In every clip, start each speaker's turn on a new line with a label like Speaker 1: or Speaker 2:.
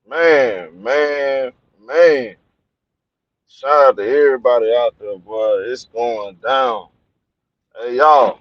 Speaker 1: Man. Shout out to everybody out there, boy. It's going down. Hey, y'all.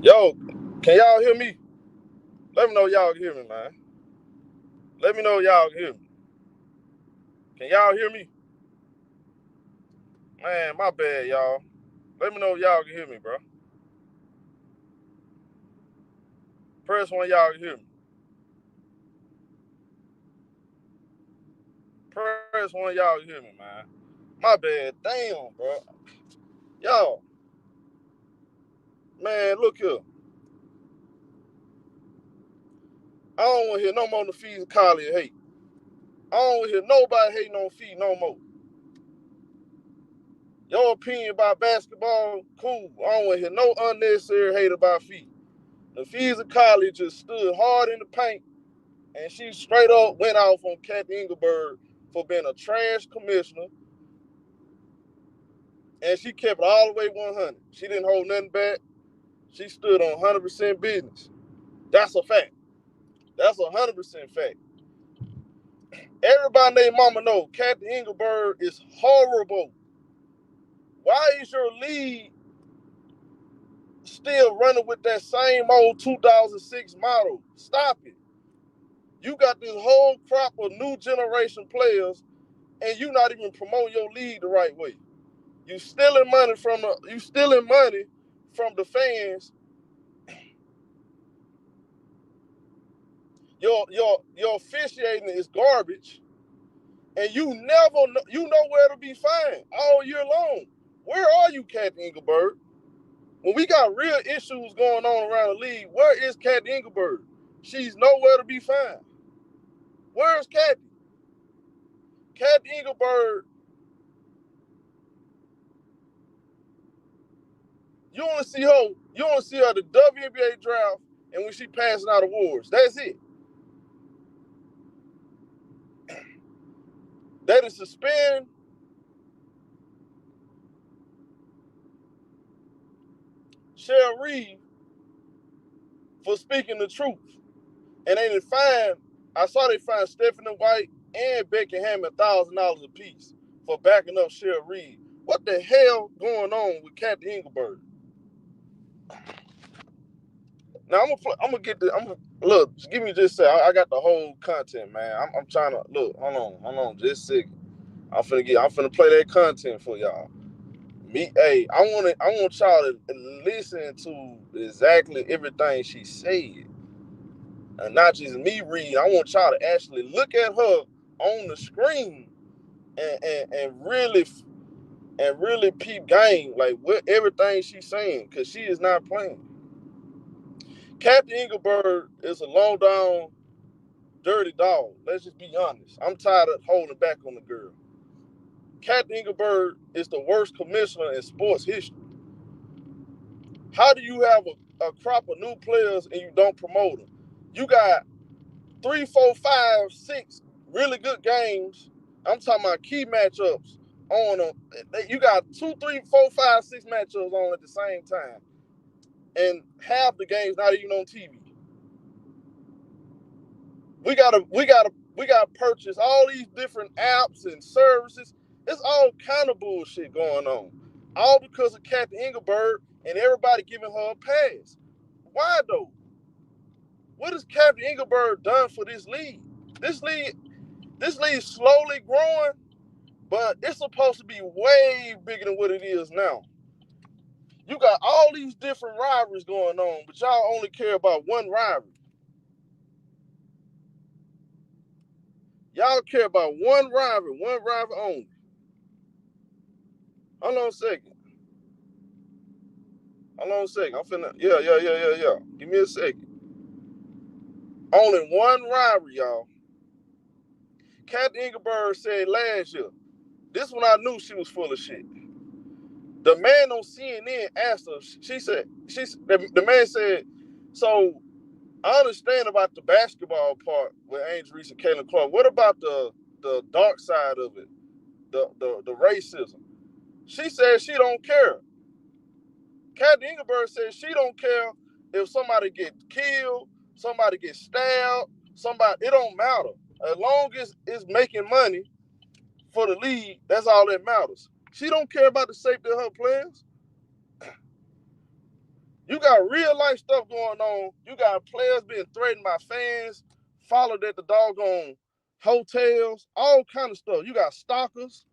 Speaker 1: Yo, can y'all hear me? Let me know y'all can hear me, man. Let me know y'all can hear me. Can y'all hear me? Man, my bad, y'all. Let me know y'all can hear me, bro. Press one, y'all can hear me. Press one, y'all can hear me, man. My bad. Damn, bro. Y'all, man, look here. I don't want to hear no more Napheesa Collier hate. I don't want to hear nobody hating on Fee no more. Your opinion about basketball, cool. I don't want to hear no unnecessary hate about Fee. Napheesa Collier just stood hard in the paint, and she straight up went off on Cathy Engelbert for being a trash commissioner, and she kept it all the way 100. She didn't hold nothing back. She stood on 100% business. That's a fact. That's 100% fact. Everybody named Mama know Cathy Engelbert is horrible. Why is your league still running with that same old 2006 model? Stop it. You got this whole crop of new generation players, and you not even promoting your league the right way. You stealing money from the fans. Your officiating is garbage, and you nowhere to be found all year long. Where are you, Cathy Engelbert? When we got real issues going on around the league, where is Cathy Engelbert? She's nowhere to be found. Where's Cathy? Cathy Engelbert, you only see her at the WNBA draft and when she passing out awards. That's it. They done suspend Reese for speaking the truth. And they didn't find, I saw they find Stephanie White and Becky Hammond $1,000 apiece for backing up Reese. What the hell going on with Cathy Engelbert? Now I'm gonna get the. Look. Just give me just a sec. I got the whole content, man. I'm trying to look. Hold on, just a second. I'm finna play that content for y'all. Hey, I want y'all to listen to exactly everything she said, and not just me read. I want y'all to actually look at her on the screen and really peep game like what everything she's saying, because she is not playing. Cathy Engelbert is a low down dirty dog. Let's just be honest. I'm tired of holding back on the girl. Cathy Engelbert is the worst commissioner in sports history. How do you have a crop of new players and you don't promote them? You got 3, 4, 5, 6 really good games. I'm talking about key matchups on them. You got 2, 3, 4, 5, 6 matchups on at the same time, and half the games not even on TV. We gotta purchase all these different apps and services. It's all kind of bullshit going on. All because of Cathy Engelbert and everybody giving her a pass. Why though? What has Cathy Engelbert done for this league? This league, this league is slowly growing, but it's supposed to be way bigger than what it is now. You got all these different rivalries going on, but y'all only care about one rivalry. Y'all care about one rivalry only. Hold on a second. I'm finna, yeah. Give me a second. Only one rivalry, y'all. Cathy Engelbert said last year, this one I knew she was full of shit. The man on CNN asked her, the man said, so I understand about the basketball part with Angel Reese and Caitlin Clark. What about the dark side of it, the racism? She said she don't care. Cathy Engelbert said she don't care if somebody gets killed, somebody gets stabbed, it don't matter. As long as it's making money for the league, that's all that matters. She don't care about the safety of her players. You got real life stuff going on. You got players being threatened by fans, followed at the doggone hotels, all kind of stuff. You got stalkers.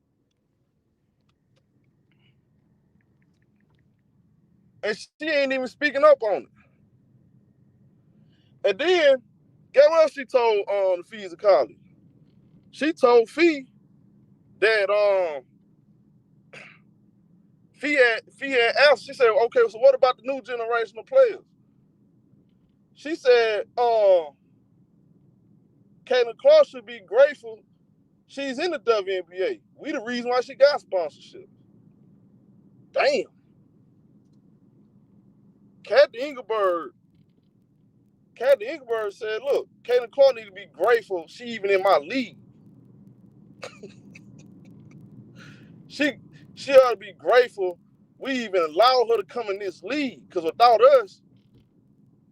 Speaker 1: And she ain't even speaking up on it. And then, guess what else she told Napheesa Collier? She told Fee that Fee had asked, she said, okay, so what about the new generation of players? She said, Caitlin Clark should be grateful she's in the WNBA. We the reason why she got sponsorship. Damn. Cathy Engelbert said, look, Caitlin Clark need to be grateful she even in my league. She ought to be grateful we even allowed her to come in this league, because without us,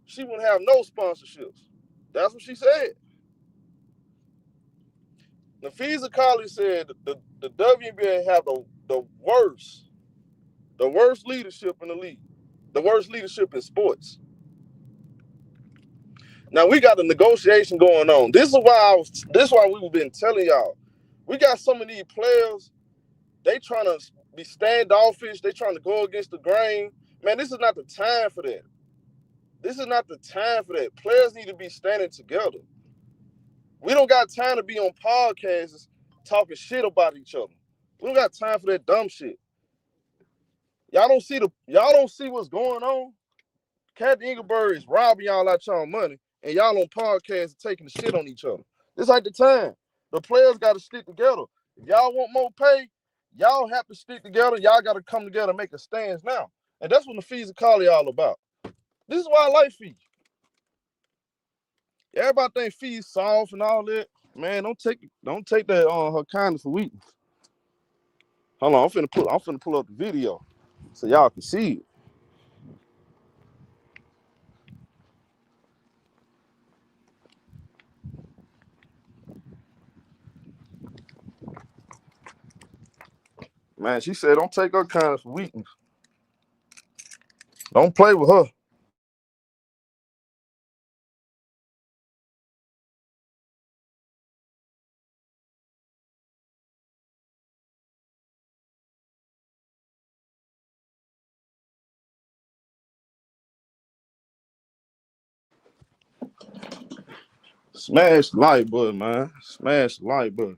Speaker 1: she wouldn't have no sponsorships. That's what she said. Napheesa Collier said the WNBA have the worst leadership in the league, the worst leadership in sports. Now we got the negotiation going on. This is why we've been telling y'all. We got some of these players, they trying to be standoffish, they trying to go against the grain. Man, this is not the time for that. This is not the time for that. Players need to be standing together. We don't got time to be on podcasts talking shit about each other. We don't got time for that dumb shit. Y'all don't see what's going on. Cathy Engelbert is robbing y'all out y'all money, and y'all on podcasts taking the shit on each other. This ain't the time. The players got to stick together. If y'all want more pay, y'all have to stick together. Y'all got to come together and make a stand now. And that's what Napheesa Collier all about. This is why I like Fee. Everybody think Fee's soft and all that. Man, don't take that on her kindness for weakness. Hold on, I'm finna pull up the video so y'all can see it. Man, she said don't take her kindness for weakness. Don't play with her. Smash the like button, man. Smash the like button.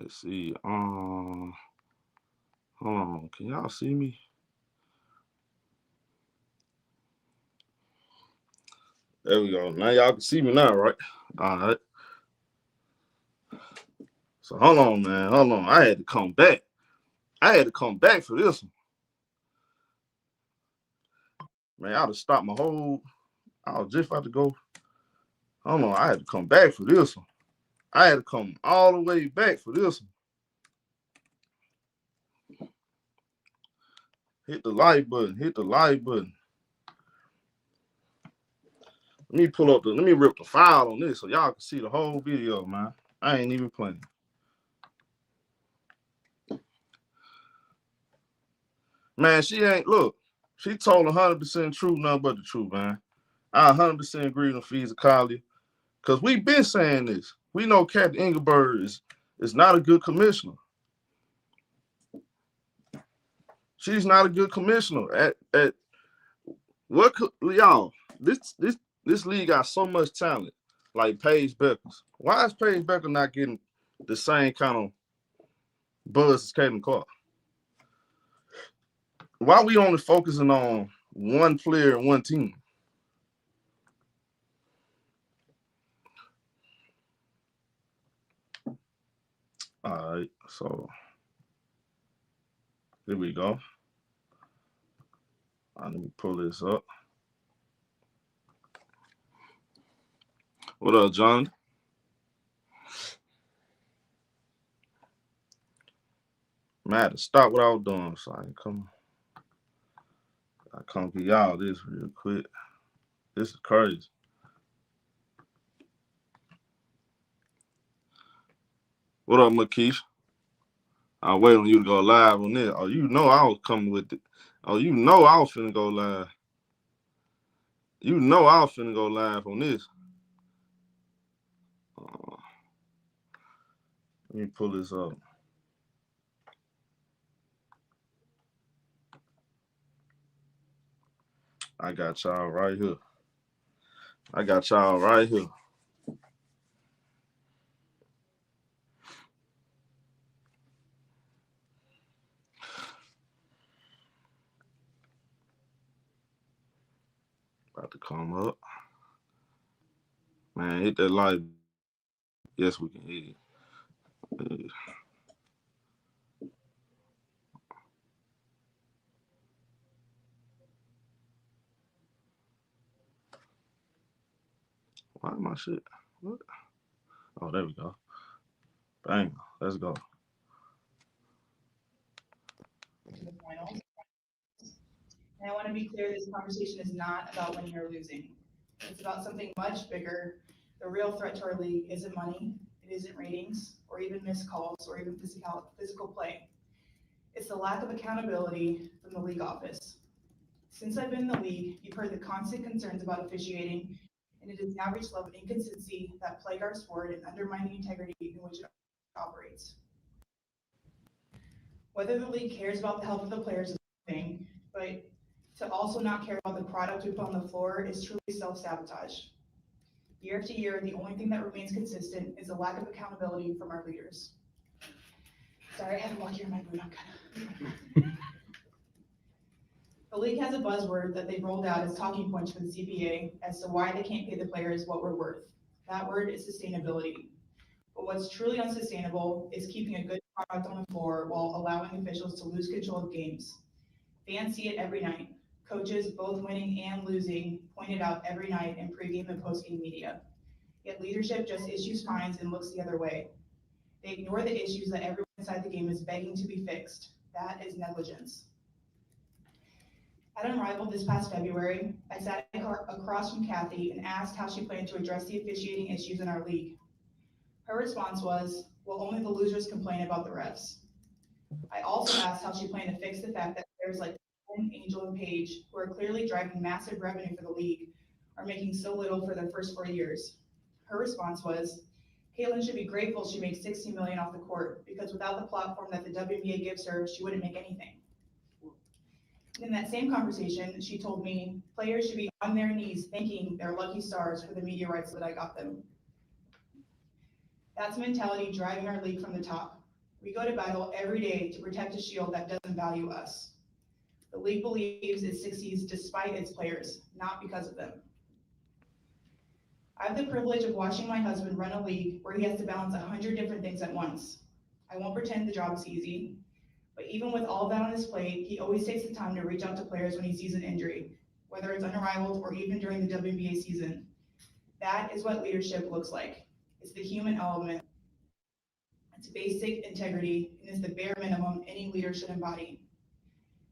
Speaker 1: Let's see. Hold on. Can y'all see me? There we go. Now y'all can see me now, right? All right. So hold on, man. Hold on. I had to come back. For this one. Man, I would have stopped my whole. I was just about to go. Hold on. I had to come back for this one. I had to come all the way back for this one. Hit the like button. Hit the like button. Let me pull up let me rip the file on this so y'all can see the whole video, man. I ain't even playing. Man, she told 100% truth, nothing but the truth, man. I 100% agree with Napheesa Collier. Because we've been saying this. We know Cathy Engelbert is not a good commissioner. She's not a good commissioner. At what y'all, this league got so much talent, like Paige Beckers. Why is Paige Becker not getting the same kind of buzz as Caitlin Clark? Why are we only focusing on one player and one team? All right, so here we go. Let me pull this up. What up, John? Man, I had to stop what I was doing so I can come get y'all this real quick. This is crazy. What up, Makisha? I'll wait on you to go live on this. Oh, you know I was coming with it. Oh, you know I was finna go live. You know I was finna go live on this. Let me pull this up. I got y'all right here. About to come up. Man, hit that like. Yes, we can hear you. Why my shit? What? Oh, there we go. Bang. Let's go.
Speaker 2: To the finals. And I want to be clear, this conversation is not about winning or losing. It's about something much bigger. The real threat to our league isn't money, it isn't ratings, or even missed calls, or even physical play. It's the lack of accountability from the league office. Since I've been in the league, you've heard the constant concerns about officiating, and it has now reached a level of inconsistency that plague our sport and undermine the integrity in which it operates. Whether the league cares about the health of the players is one thing, but to also not care about the product we put on the floor is truly self-sabotage. Year after year, the only thing that remains consistent is a lack of accountability from our leaders. Sorry, I had to walk here in my boot. The league has a buzzword that they've rolled out as talking points for the CBA as to why they can't pay the players what we're worth. That word is sustainability. But what's truly unsustainable is keeping a good product on the floor while allowing officials to lose control of games. Fans see it every night. Coaches, both winning and losing, point it out every night in pregame and postgame media. Yet leadership just issues fines and looks the other way. They ignore the issues that everyone inside the game is begging to be fixed. That is negligence. At Unrivaled this past February, I sat across from Cathy and asked how she planned to address the officiating issues in our league. Her response was, well, only the losers complain about the refs. I also asked how she planned to fix the fact that players like Angel and Paige, who are clearly driving massive revenue for the league, are making so little for their first 4 years. Her response was, Caitlin should be grateful she made $60 million off the court, because without the platform that the WNBA gives her, she wouldn't make anything. In that same conversation, she told me players should be on their knees thanking their lucky stars for the media rights that I got them. That's a mentality driving our league from the top. We go to battle every day to protect a shield that doesn't value us. The league believes it succeeds despite its players, not because of them. I have the privilege of watching my husband run a league where he has to balance 100 different things at once. I won't pretend the job is easy, but even with all of that on his plate, he always takes the time to reach out to players when he sees an injury, whether it's Unrivaled or even during the WNBA season. That is what leadership looks like. It's the human element. It's basic integrity and is the bare minimum any leader should embody.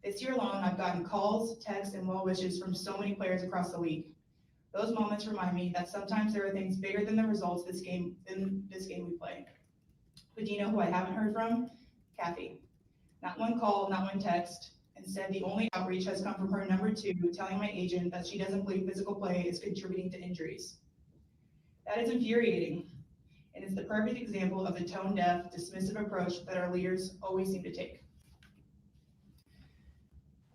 Speaker 2: This year alone, I've gotten calls, texts, and well wishes from so many players across the league. Those moments remind me that sometimes there are things bigger than the results in this game we play. But do you know who I haven't heard from? Cathy. Not one call, not one text. Instead, the only outreach has come from her number two, telling my agent that she doesn't believe physical play is contributing to injuries. That is infuriating, and it's the perfect example of the tone-deaf, dismissive approach that our leaders always seem to take.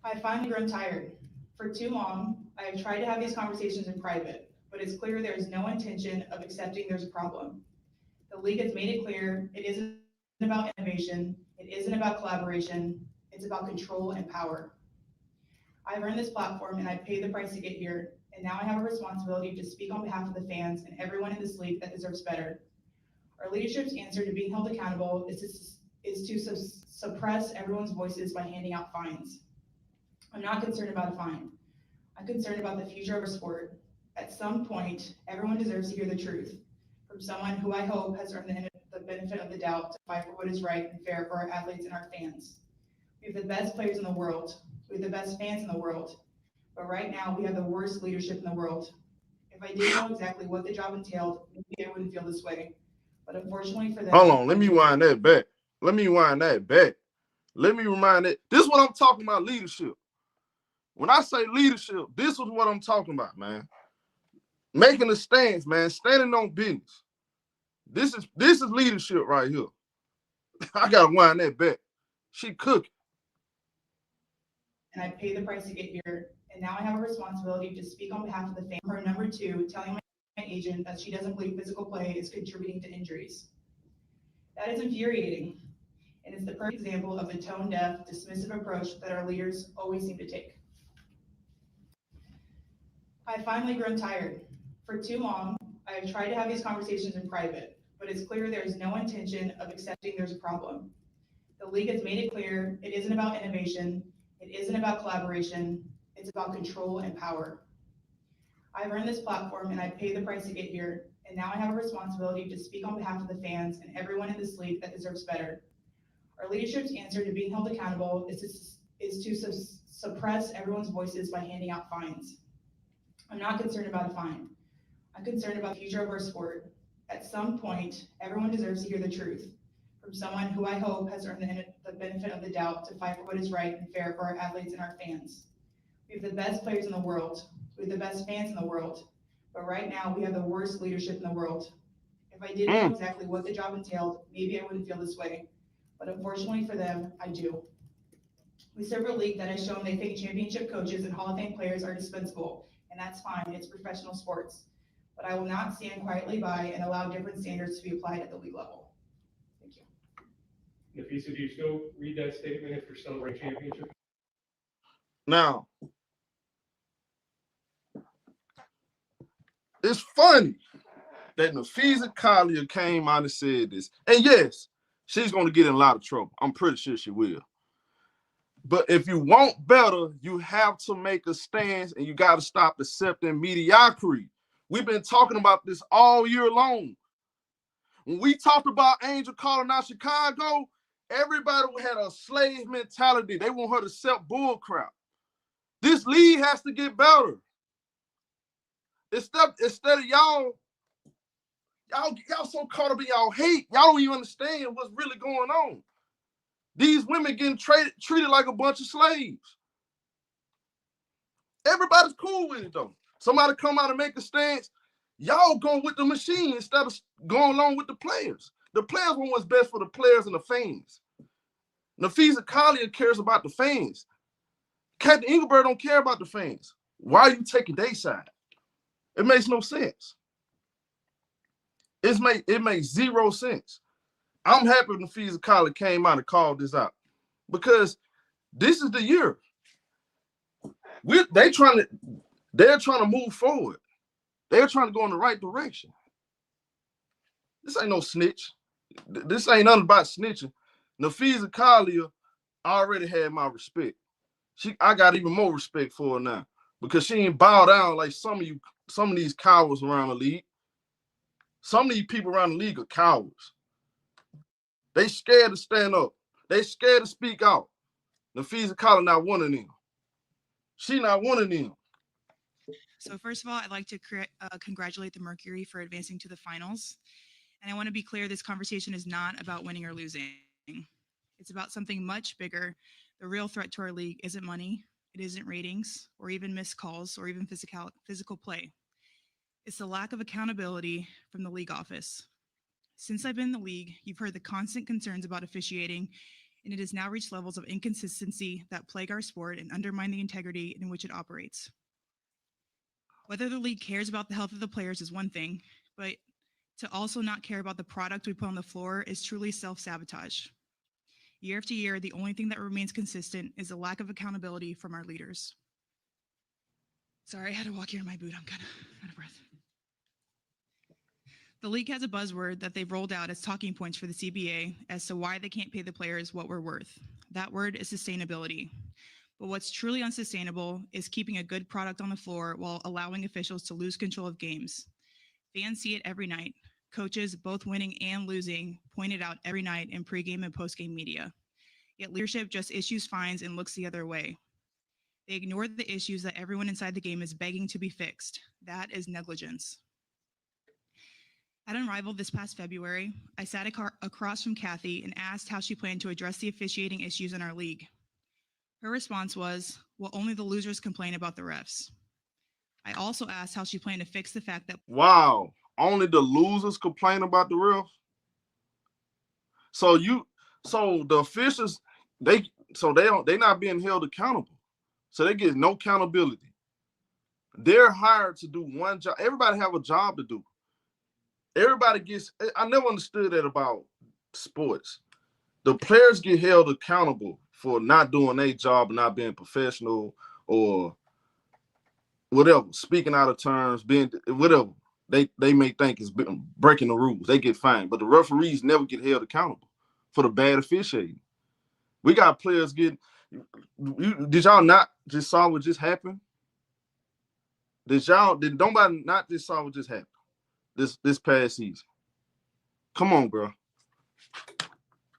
Speaker 2: I've finally grown tired. For too long, I have tried to have these conversations in private, but it's clear there is no intention of accepting there's a problem. The league has made it clear it isn't about innovation, it isn't about collaboration, it's about control and power. I've earned this platform and I've paid the price to get here, and now I have a responsibility to speak on behalf of the fans and everyone in this league that deserves better. Our leadership's answer to being held accountable is to suppress everyone's voices by handing out fines. I'm not concerned about a fine. I'm concerned about the future of our sport. At some point, everyone deserves to hear the truth from someone who I hope has earned the benefit of the doubt to fight for what is right and fair for our athletes and our fans. We have the best players in the world. We have the best fans in the world. But right now, we have the worst leadership in the world. If I didn't know exactly what the job entailed, maybe I wouldn't feel this way. But unfortunately for them,
Speaker 1: Hold on, let me wind that back. Let me remind it. This is what I'm talking about, leadership. When I say leadership, this is what I'm talking about, man. Making a stance, man. Standing on business. This is leadership right here. I gotta wind that back. She cooking.
Speaker 2: And I paid the price to get here. And now I have a responsibility to speak on behalf of the fans. Her number two, telling my agent that she doesn't believe physical play is contributing to injuries. That is infuriating, and it's the perfect example of the tone-deaf, dismissive approach that our leaders always seem to take. I've finally grown tired. For too long, I have tried to have these conversations in private, but it's clear there is no intention of accepting there's a problem. The league has made it clear it isn't about innovation, it isn't about collaboration, it's about control and power. I've earned this platform and I've paid the price to get here, and now I have a responsibility to speak on behalf of the fans and everyone in this league that deserves better. Our leadership's answer to being held accountable is to suppress everyone's voices by handing out fines. I'm not concerned about a fine. I'm concerned about the future of our sport. At some point, everyone deserves to hear the truth from someone who I hope has earned the benefit of the doubt to fight for what is right and fair for our athletes and our fans. We have the best players in the world. We have the best fans in the world. But right now, we have the worst leadership in the world. If I didn't know exactly what the job entailed, maybe I wouldn't feel this way. But unfortunately for them, I do. We serve a league that has shown they think championship coaches and Hall of Fame players are dispensable, and that's fine, it's professional sports. But I will not stand quietly by and allow different standards to be applied at the league level. Thank you.
Speaker 3: Napheesa, do you still read that statement if you're celebrating championship?
Speaker 1: Now, it's funny that Napheesa Collier came out and said this. And yes, she's going to get in a lot of trouble. I'm pretty sure she will. But if you want better, you have to make a stance and you got to stop accepting mediocrity. We've been talking about this all year long. When we talked about Angel calling out Chicago, everybody had a slave mentality. They want her to accept bull crap. This league has to get better. Instead of y'all so caught up in y'all hate, y'all don't even understand what's really going on. These women getting treated like a bunch of slaves. Everybody's cool with it though. Somebody come out and make a stance, y'all going with the machine instead of going along with the players. The players want what's best for the players and the fans. Napheesa Collier cares about the fans. Cathy Engelbert don't care about the fans. Why are you taking their side? It makes no sense. It makes zero sense. I'm happy Napheesa Collier came out and called this out because this is the year. They're trying to move forward. They're trying to go in the right direction. This ain't no snitch. This ain't nothing about snitching. Napheesa Collier already had my respect. I got even more respect for her now because she ain't bow down like some of these cowards around the league. Some of these people around the league are cowards. They scared to stand up. They scared to speak out. Napheesa Collier not one of them. She not one of them.
Speaker 2: So first of all, I'd like to congratulate the Mercury for advancing to the finals. And I want to be clear, this conversation is not about winning or losing. It's about something much bigger. The real threat to our league isn't money, it isn't ratings, or even missed calls, or even physical play. It's the lack of accountability from the league office. Since I've been in the league, you've heard the constant concerns about officiating, and it has now reached levels of inconsistency that plague our sport and undermine the integrity in which it operates. Whether the league cares about the health of the players is one thing, but to also not care about the product we put on the floor is truly self sabotage. Year after year, the only thing that remains consistent is a lack of accountability from our leaders. Sorry, I had to walk here in my boot. I'm kind of out of breath. The league has a buzzword that they've rolled out as talking points for the CBA as to why they can't pay the players what we're worth. That word is sustainability. But what's truly unsustainable is keeping a good product on the floor while allowing officials to lose control of games. Fans see it every night. Coaches, both winning and losing, point it out every night in pregame and postgame media. Yet leadership just issues fines and looks the other way. They ignore the issues that everyone inside the game is begging to be fixed. That is negligence. At Unrivaled this past February, I sat across from Cathy and asked how she planned to address the officiating issues in our league. Her response was, well, only the losers complain about the refs. I also asked how she planned to fix the fact that
Speaker 1: Wow, only the losers complain about the refs. So the officials they they not being held accountable. So they get no accountability. They're hired to do one job. Everybody have a job to do. Everybody gets. I never understood that about sports. The players get held accountable for not doing their job and not being professional or whatever, speaking out of terms, being whatever they may think is breaking the rules. They get fined, but the referees never get held accountable for the bad officiating. We got players getting. Did y'all not just saw what just happened? Did nobody not just saw what just happened this past season? Come on, bro.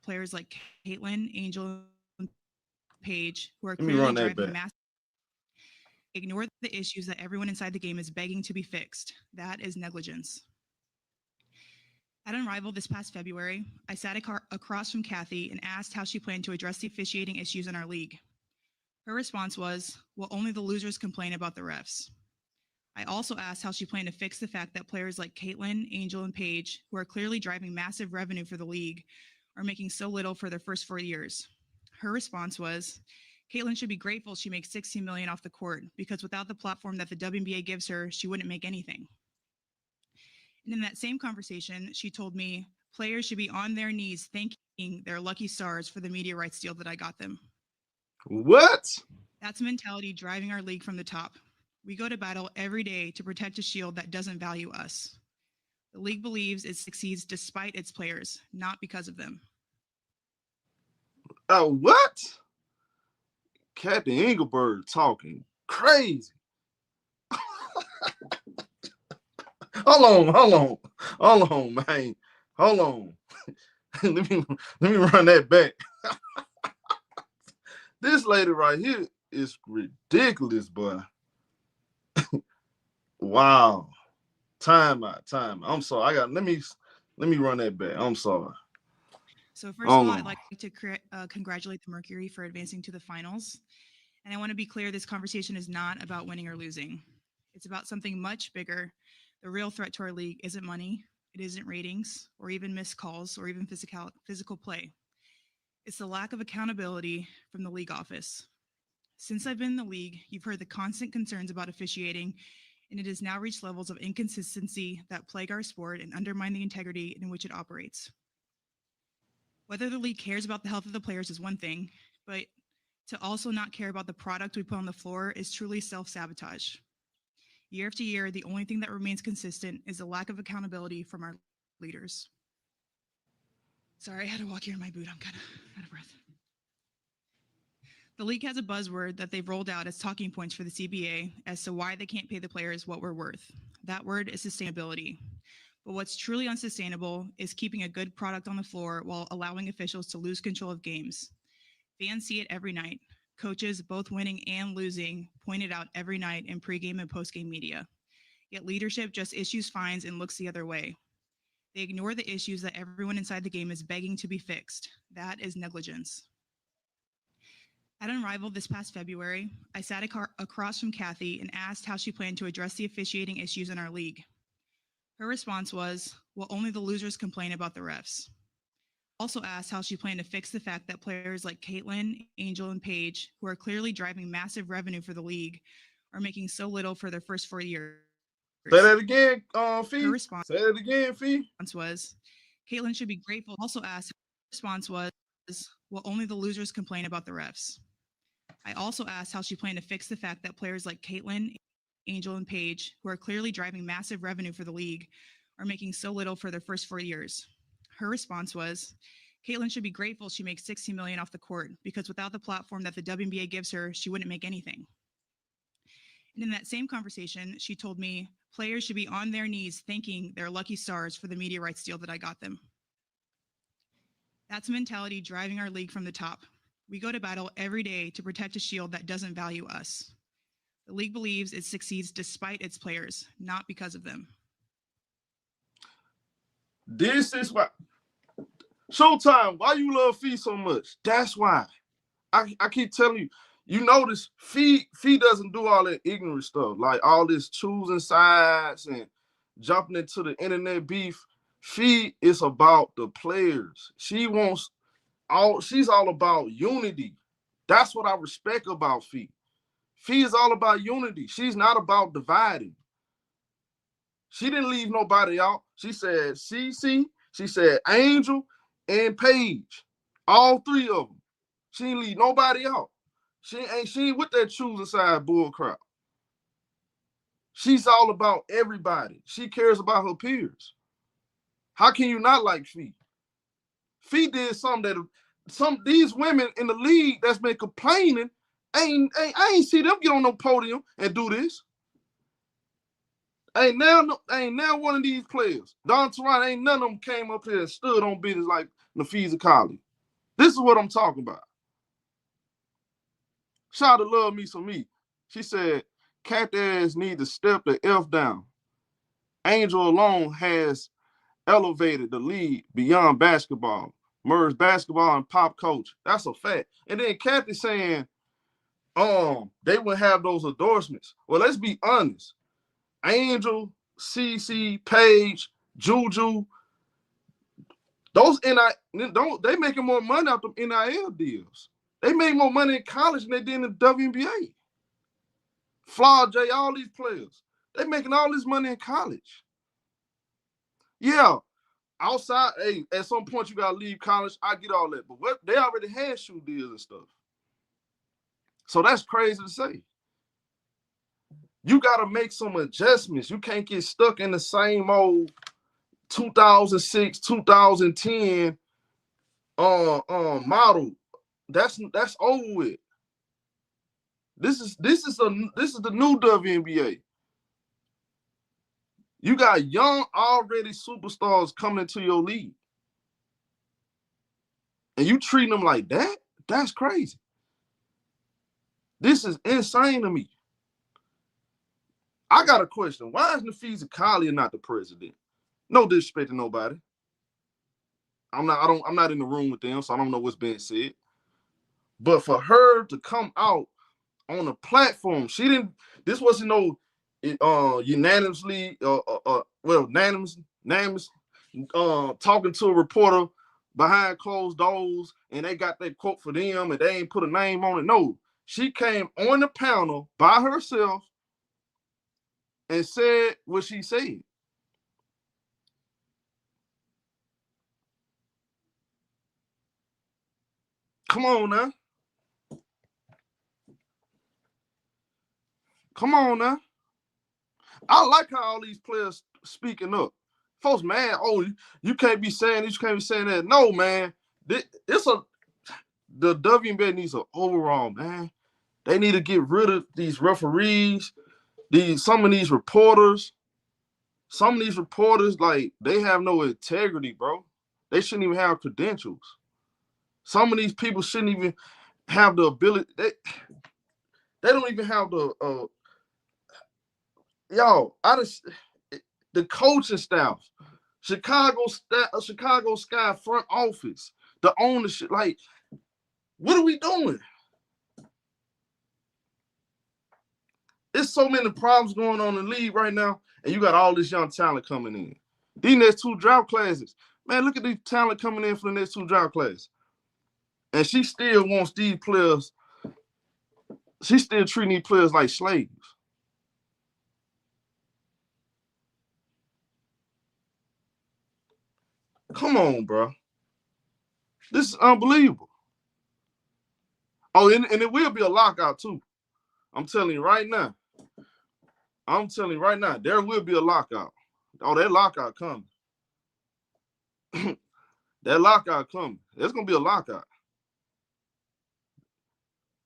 Speaker 2: players like Caitlin, Angel, and Paige, who are
Speaker 1: Let me
Speaker 2: clearly
Speaker 1: run that
Speaker 2: driving
Speaker 1: back.
Speaker 2: massive, ignore the issues that everyone inside the game is begging to be fixed. That is negligence. At Unrivaled this past February, I sat across from Cathy and asked how she planned to address the officiating issues in our league. Her response was, well, only the losers complain about the refs. I also asked how she planned to fix the fact that players like Caitlin, Angel, and Paige, who are clearly driving massive revenue for the league, are making so little for their first 4 years. Her response was, Caitlin should be grateful she makes $16 million off the court because without the platform that the WNBA gives her, she wouldn't make anything. And in that same conversation, she told me players should be on their knees thanking their lucky stars for the media rights deal that I got them.
Speaker 1: What?
Speaker 2: That's mentality driving our league from the top. We go to battle every day to protect a shield that doesn't value us. The league believes it succeeds despite its players, not because of them.
Speaker 1: What? Cathy Engelbert talking crazy. Hold on, man. Hold on. let me run that back. This lady right here is ridiculous, boy. Wow. Time out. I'm sorry. Let me run that back. I'm sorry.
Speaker 2: So first of all, I'd like to congratulate the Mercury for advancing to the finals. And I want to be clear, this conversation is not about winning or losing. It's about something much bigger. The real threat to our league isn't money, it isn't ratings, or even missed calls, or even physical play. It's the lack of accountability from the league office. Since I've been in the league, you've heard the constant concerns about officiating, and it has now reached levels of inconsistency that plague our sport and undermine the integrity in which it operates. Whether the league cares about the health of the players is one thing, but to also not care about the product we put on the floor is truly self sabotage. Year after year, the only thing that remains consistent is a lack of accountability from our leaders. Sorry, I had to walk here in my boot. I'm kind of out of breath. The league has a buzzword that they've rolled out as talking points for the CBA as to why they can't pay the players what we're worth. That word is sustainability. But what's truly unsustainable is keeping a good product on the floor while allowing officials to lose control of games. Fans see it every night. Coaches, both winning and losing, point it out every night in pregame and postgame media. Yet leadership just issues fines and looks the other way. They ignore the issues that everyone inside the game is begging to be fixed. That is negligence. At Unrivaled this past February, I sat across from Cathy and asked how she planned to address the officiating issues in our league. Her response was, well, only the losers complain about the refs. Also asked how she planned to fix the fact that players like Caitlin, Angel, and Paige, who are clearly driving massive revenue for the league, are making so little for their first 4 years.
Speaker 1: Say that again,
Speaker 2: Her
Speaker 1: Fee. Say that again, Fee.
Speaker 2: Was, Caitlin should be grateful. Also asked, her response was, well, only the losers complain about the refs. I also asked how she planned to fix the fact that players like Caitlin, Angel, and Paige, who are clearly driving massive revenue for the league, are making so little for their first 4 years. Her response was, Caitlin should be grateful she makes $60 million off the court, because without the platform that the WNBA gives her, she wouldn't make anything. And in that same conversation, she told me players should be on their knees thanking their lucky stars for the media rights deal that I got them. That's a mentality driving our league from the top. We go to battle every day to protect a shield that doesn't value us. The league believes it succeeds despite its players, not because of them.
Speaker 1: This is why. Showtime, why you love Fee so much? That's why. I keep telling you, you notice Fee doesn't do all that ignorant stuff, like all this choosing sides and jumping into the internet beef. Fee is about the players. She's all about unity. That's what I respect about Fee. Fee is all about unity. She's not about dividing. She didn't leave nobody out. She said CC, she said Angel, and Paige. All three of them. She didn't leave nobody out. She ain't with that choosing side bull crap. She's all about everybody. She cares about her peers. How can you not like Fee? Fee did something that these women in the league that's been complaining I ain't see them get on no podium and do this. Ain't now one of these players. Don Toronto, ain't none of them came up here and stood on business like Napheesa Collier. This is what I'm talking about. Shout out to Love Me Some Me. She said, Cathy need to step the F down. Angel alone has elevated the league beyond basketball, merged basketball and pop culture. That's a fact. And then Cathy saying, they would have those endorsements. Well, let's be honest. Angel, CC, Paige, Juju, those they making more money out of them NIL deals. They make more money in college than they did in the WNBA. Flaw J, all these players, they making all this money in college. Yeah, outside, hey, at some point you gotta leave college. I get all that, but what they already had shoe deals and stuff. So that's crazy to say. You gotta make some adjustments. You can't get stuck in the same old 2006, 2010 model. That's over with. This is the new WNBA. You got young already superstars coming into your league. And you treating them like that? That's crazy. This is insane to me. I got a question. Why is Napheesa Collier not the president? No disrespect to nobody. I'm not in the room with them, so I don't know what's being said. But for her to come out on a platform, this wasn't no unanimously talking to a reporter behind closed doors and they got that quote for them and they ain't put a name on it. No, she came on the panel by herself and said what she said. Come on now. Come on now. I like how all these players speaking up. Folks, man, you can't be saying this, you can't be saying that. No, man. The WNBA needs an overall, man. They need to get rid of these referees, some of these reporters. Some of these reporters, like, they have no integrity, bro. They shouldn't even have credentials. Some of these people shouldn't even, have the ability. They don't even have the y'all. The coaching staff, Chicago Sky front office, the ownership. Like, what are we doing? There's so many problems going on in the league right now, and you got all this young talent coming in. These next 2 draft classes, man, look at the talent coming in for the next 2 draft classes. And she still wants these players. She's still treating these players like slaves. Come on, bro. This is unbelievable. Oh, and it will be a lockout too. I'm telling you right now. There will be a lockout. Oh, that lockout coming. That lockout coming. There's gonna be a lockout.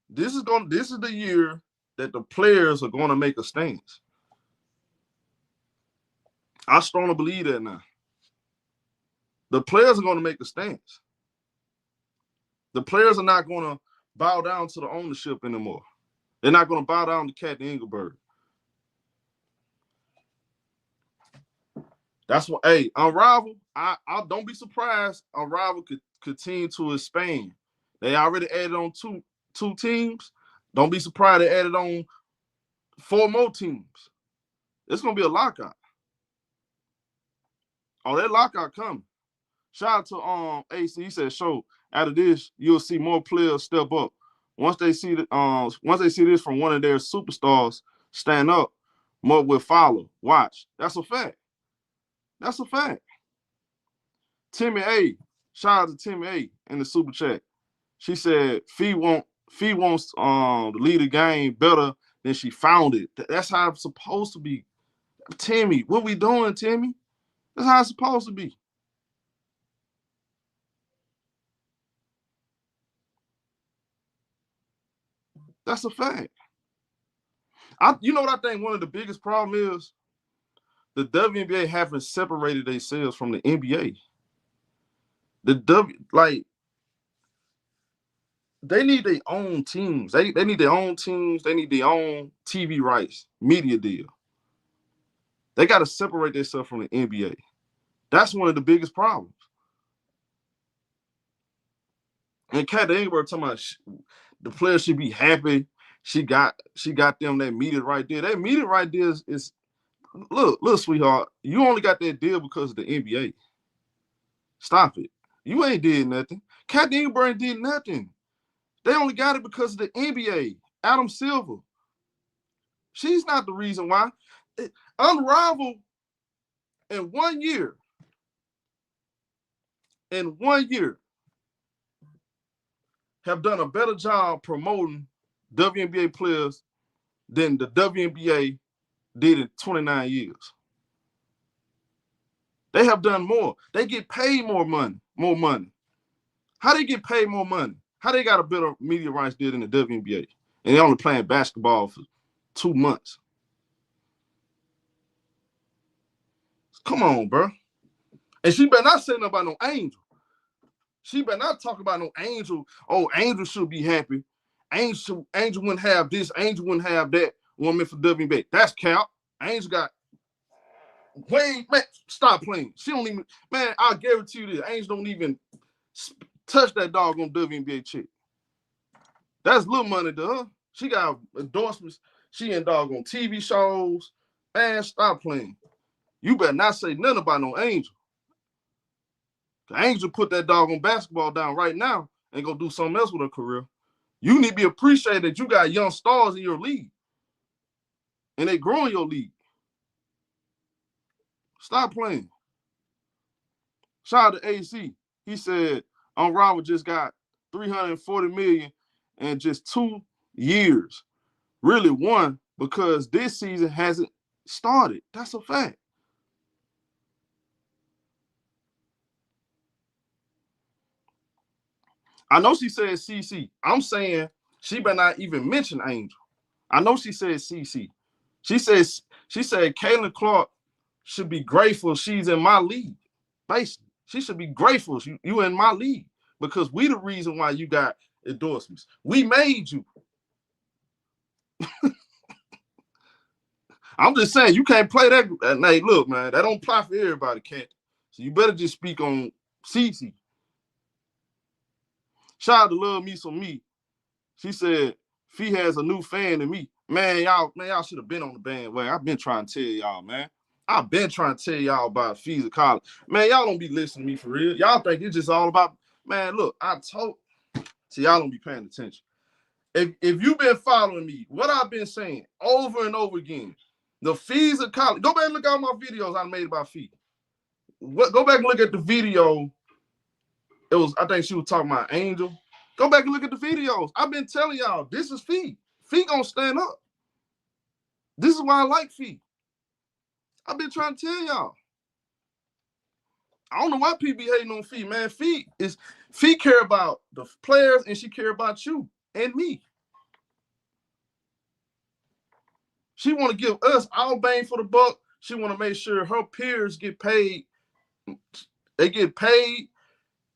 Speaker 1: This is the year that the players are gonna make a stance. I strongly believe that now. The players are gonna make a stance. The players are not gonna bow down to the ownership anymore. They're not gonna bow down to Cathy Engelbert. That's what. Hey, Unrival. I don't be surprised. Unrival could continue to expand. They already added on two teams. Don't be surprised they added on 4 more teams. It's gonna be a lockout. Oh, that lockout coming. Shout out to AC. He said, "Show out of this, you'll see more players step up. Once they see this from one of their superstars stand up, more will follow. Watch. That's a fact. That's a fact." Timmy A. Shout out to Timmy A. in the super chat. She said, Fee wants to lead the game better than she found it. That's how it's supposed to be. Timmy, what we doing, Timmy? That's how it's supposed to be. That's a fact. You know what I think one of the biggest problems is? The WNBA haven't separated themselves from the NBA. They need their own teams. They need their own teams. They need their own TV rights, media deal. They got to separate themselves from the NBA. That's one of the biggest problems. And Cathy Engelbert talking about the players should be happy. She got them that media right there. That media right there is look, sweetheart. You only got that deal because of the NBA. Stop it. You ain't did nothing. Cathy Engelbert did nothing. They only got it because of the NBA. Adam Silver. She's not the reason why. Unrivaled in 1 year. In 1 year, have done a better job promoting WNBA players than the WNBA did in 29 years. They have done more. They get paid more money. How they get paid more money? How they got a better media rights deal than the WNBA? And they only playing basketball for 2 months. Come on, bro. And she better not say nothing about no Angel. She better not talk about no Angel. Oh, Angel should be happy. Angel wouldn't have this. Angel wouldn't have that woman for WNBA. That's cap. Angel got man, stop playing. She don't even, man, I'll guarantee you this. Angel don't even touch that dog on WNBA chick. That's little money to her. She got endorsements. She in dog on TV shows. Man, stop playing. You better not say nothing about no Angel. The Angel put that dog on basketball down right now and go do something else with her career. You need to be appreciated that you got young stars in your league. And they growing your league. Stop playing. Shout out to AC. He said, Unrivaled just got $340 million in just 2 years. Really 1 because this season hasn't started. That's a fact. I know she said CC. I'm saying she better not even mention Angel. I know she said CC. She said Caitlin Clark should be grateful she's in my league. Basically, she should be grateful you in my league because we the reason why you got endorsements. We made you. I'm just saying, you can't play that. Hey, look, man, that don't apply for everybody, Cathy. So you better just speak on Cece. Shout out to Love Me Some Me. She said, Fee has a new fan in me. Man, y'all should have been on the bandwagon. I've been trying to tell y'all, man. I've been trying to tell y'all about Fees Collier. Man, y'all don't be listening to me for real. Y'all think it's just all about, man, look, see, y'all don't be paying attention. If you've been following me, what I've been saying over and over again, the Fees Collier, go back and look at all my videos I made about Fee. Go back and look at the video. I think she was talking about Angel. Go back and look at the videos. I've been telling y'all, this is Fee. Fee gonna stand up. This is why I like Fee. I've been trying to tell y'all. I don't know why people be hating on Fee, man. Fee care about the players and she care about you and me. She want to give us our bang for the buck. She want to make sure her peers get paid. They get paid.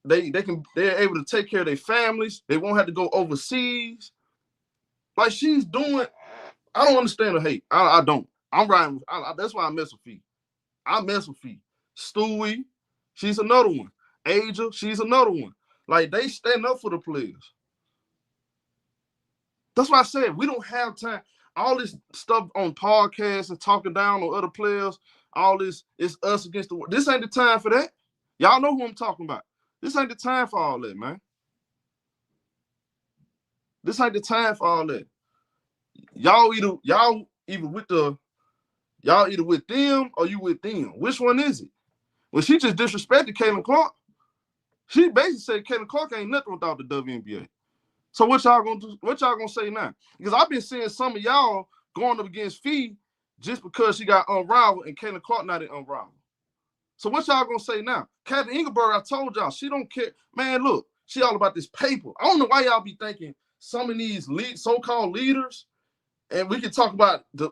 Speaker 1: They're able to take care of their families. They won't have to go overseas. Like she's doing. I don't understand the hate. I don't. I'm riding. That's why I mess with Fee. I mess with Fee. Stewie, she's another one. Asia, she's another one. Like they stand up for the players. That's why I said we don't have time. All this stuff on podcasts and talking down on other players, all this is us against the world. This ain't the time for that. Y'all know who I'm talking about. This ain't the time for all that, man. This ain't the time for all that. Y'all either with them or you with them. Which one is it? Well, she just disrespected Caitlin Clark. She basically said Caitlin Clark ain't nothing without the WNBA. So what y'all gonna do? What y'all gonna say now? Because I've been seeing some of y'all going up against Fee just because she got unrivaled and Caitlin Clark not unrivaled. So what y'all gonna say now? Cathy Engelbert, I told y'all, she don't care. Man, look, she all about this paper. I don't know why y'all be thinking some of these so-called leaders, and we can talk about the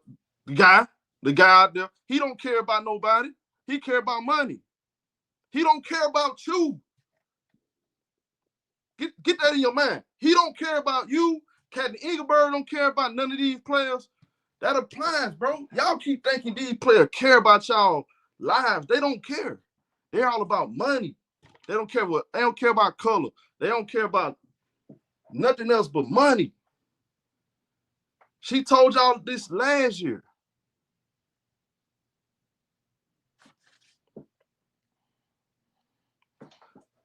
Speaker 1: guy out there. He don't care about nobody. He care about money. He don't care about you. Get that in your mind. He don't care about you. Cathy Engelbert don't care about none of these players. That applies, bro. Y'all keep thinking these players care about y'all lives. They don't care. They're all about money. They don't care about color. They don't care about nothing else but money. She told y'all this last year.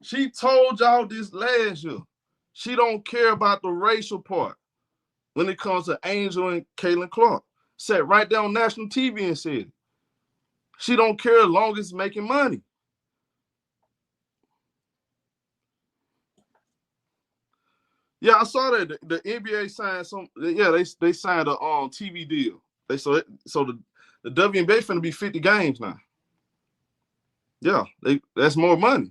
Speaker 1: She told y'all this last year. She don't care about the racial part when it comes to Angel and Caitlin Clark. Sat right there on national TV and said, she don't care as long as it's making money. Yeah, I saw that the NBA signed some. Yeah, they signed a TV deal. So the WNBA finna be 50 games now. Yeah, that's more money.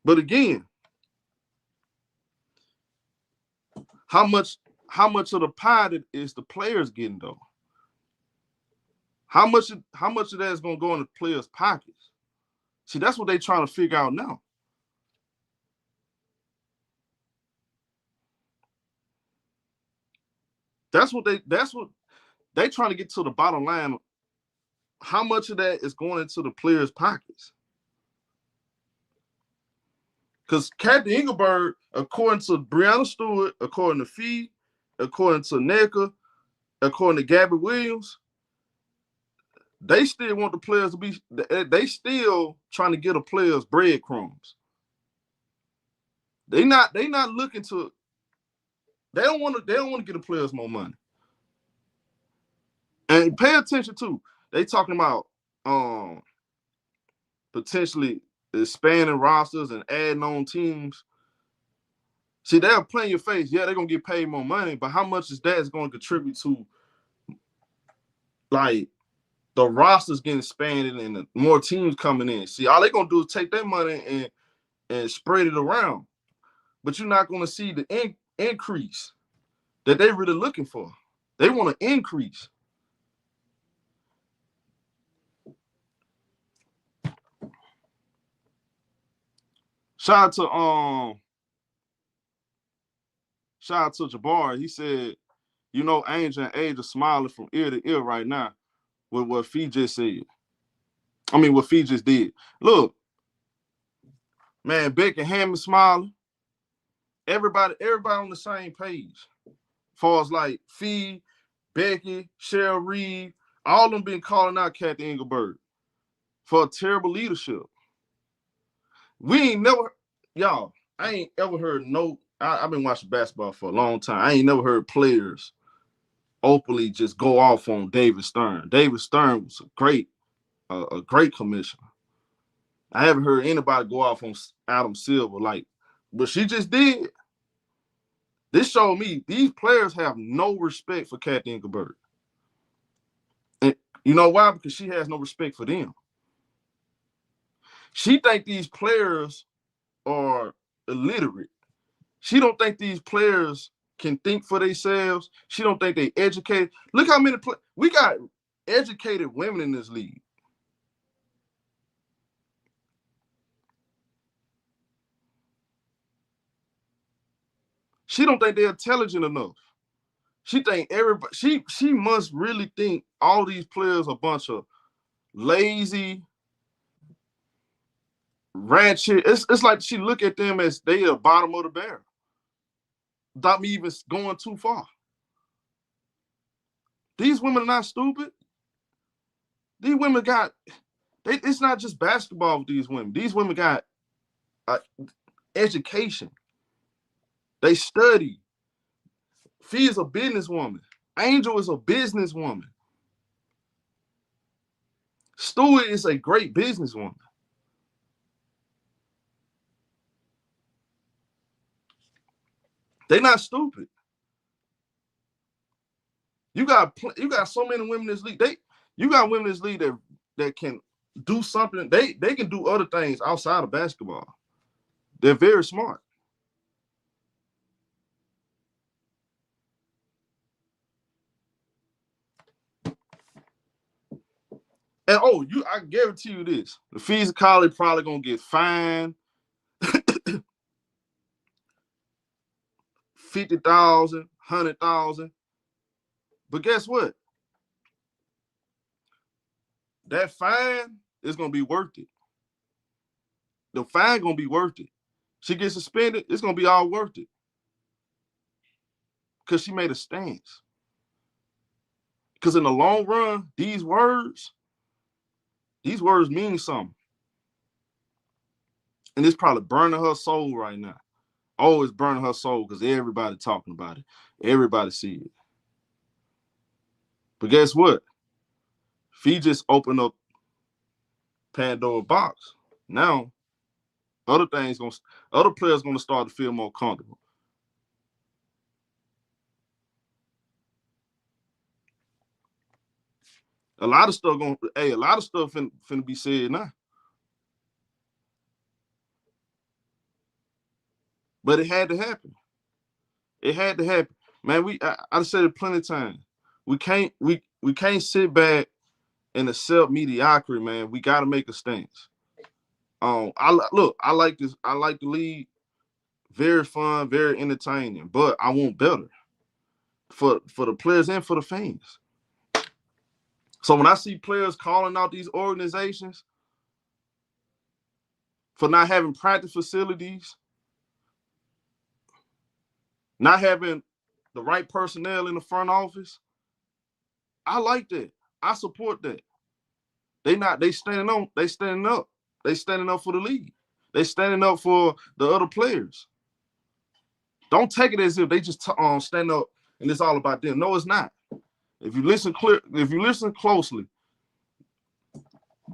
Speaker 1: But again, how much of the pie is the players getting though? How much of that is gonna go in the players' pockets? See, that's what they trying to figure out now. That's what they trying to get to the bottom line. How much of that is going into the players' pockets? Because Cathy Engelbert, according to Breanna Stewart, according to Fee, according to NECA, according to Gabby Williams, they still want the players to be. They still trying to get the players breadcrumbs. They not looking to. They don't want to get the players more money. And pay attention too. They talking about potentially expanding rosters and adding on teams. See, they'll play in your face. Yeah, they're gonna get paid more money, but how much is that going to contribute to, like, the rosters getting expanded and more teams coming in? See, all they're gonna do is take that money and spread it around, but you're not gonna see the increase that they're really looking for. They want to increase. Shout out to shout out to Jabbar. He said, you know, Angel and Age are smiling from ear to ear right now with what Fee just said. I mean, what Fee just did. Look, man, Beck and Ham is smiling. Everybody on the same page. As far as like Fee, Becky, Cheryl Reed, all of them been calling out Cathy Engelbert for terrible leadership. We ain't never, y'all, I ain't ever heard I've been watching basketball for a long time. I ain't never heard players openly just go off on David Stern. David Stern was a great commissioner. I haven't heard anybody go off on Adam Silver but she just did. This showed me these players have no respect for Cathy Engelbert. And you know why? Because she has no respect for them. She think these players are illiterate. She don't think these players can think for themselves. She don't think they educated. Look how many we got educated women in this league. She don't think they're intelligent enough. She think everybody. She must really think all these players are a bunch of lazy, ratchet. It's like she look at them as they are bottom of the barrel. Without me even going too far. These women are not stupid. These women got. It's not just basketball with these women. These women got education. They study. Fee is a businesswoman. Angel is a businesswoman. Stewart is a great businesswoman. They're not stupid. You got so many women in this league. You got women in this league that can do something. They can do other things outside of basketball. They're very smart. And I guarantee you this: Napheesa Collier probably gonna get fined $50,000, $100,000. But guess what? That fine is gonna be worth it. The fine gonna be worth it. She gets suspended, it's gonna be all worth it. Because she made a stance. Because in the long run, these words mean something. And it's probably burning her soul right now. Oh, it's burning her soul because everybody talking about it. Everybody see it. But guess what? Fee just opened up Pandora box. Now, other players gonna start to feel more comfortable. A lot of stuff finna be said now. But it had to happen. It had to happen. Man, I said it plenty of times. We can't sit back and accept mediocrity, man. We gotta make a stance. I like this. I like the league. Very fun, very entertaining. But I want better for the players and for the fans. So when I see players calling out these organizations for not having practice facilities, not having the right personnel in the front office, I like that. I support that. They standing up. They standing up for the league. They standing up for the other players. Don't take it as if they just stand up and it's all about them. No, it's not. If you listen closely,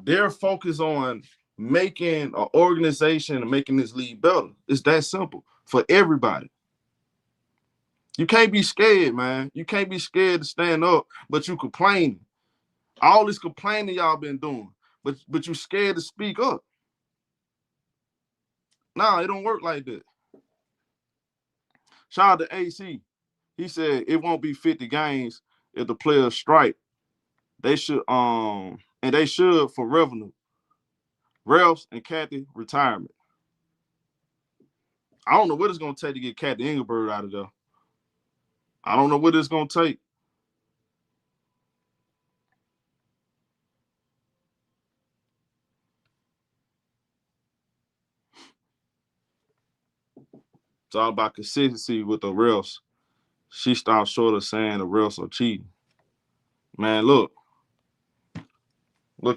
Speaker 1: they're focused on making an organization and making this league better. It's that simple for everybody. You can't be scared, man. You can't be scared to stand up, but you complaining. All this complaining y'all been doing, but you scared to speak up. Nah, it don't work like that. Shout out to AC. He said it won't be 50 games if the players strike. They should for revenue. Refs and Cathy retirement. I don't know what it's gonna take to get Cathy Engelbert out of there. I don't know what it's gonna take. It's all about consistency with the refs. She stopped short of saying the refs are cheating. Man, look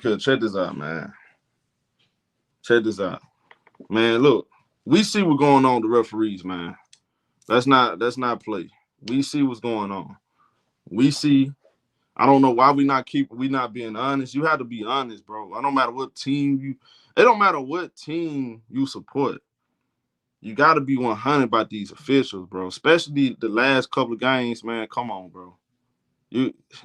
Speaker 1: here, check this out, man. Check this out. Man, look, we see what's going on with the referees, man. That's not play. We see what's going on. We see. I don't know why we not being honest. You have to be honest, bro. I don't matter what team you. It don't matter what team you support. You got to be 100 about these officials, bro. Especially the last couple of games, man. Come on, bro.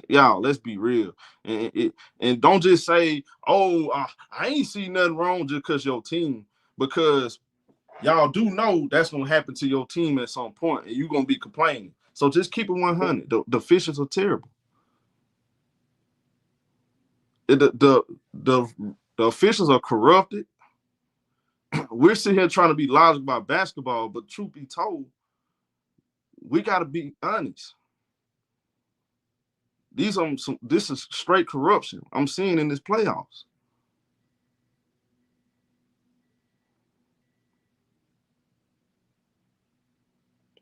Speaker 1: Y'all, let's be real, and don't just say, "Oh, I ain't see nothing wrong just because your team," because y'all do know that's gonna happen to your team at some point, and you're gonna be complaining. So just keep it 100. The officials are terrible. The officials are corrupted. We're sitting here trying to be logical about basketball, but truth be told, we got to be honest. This is straight corruption I'm seeing in this playoffs.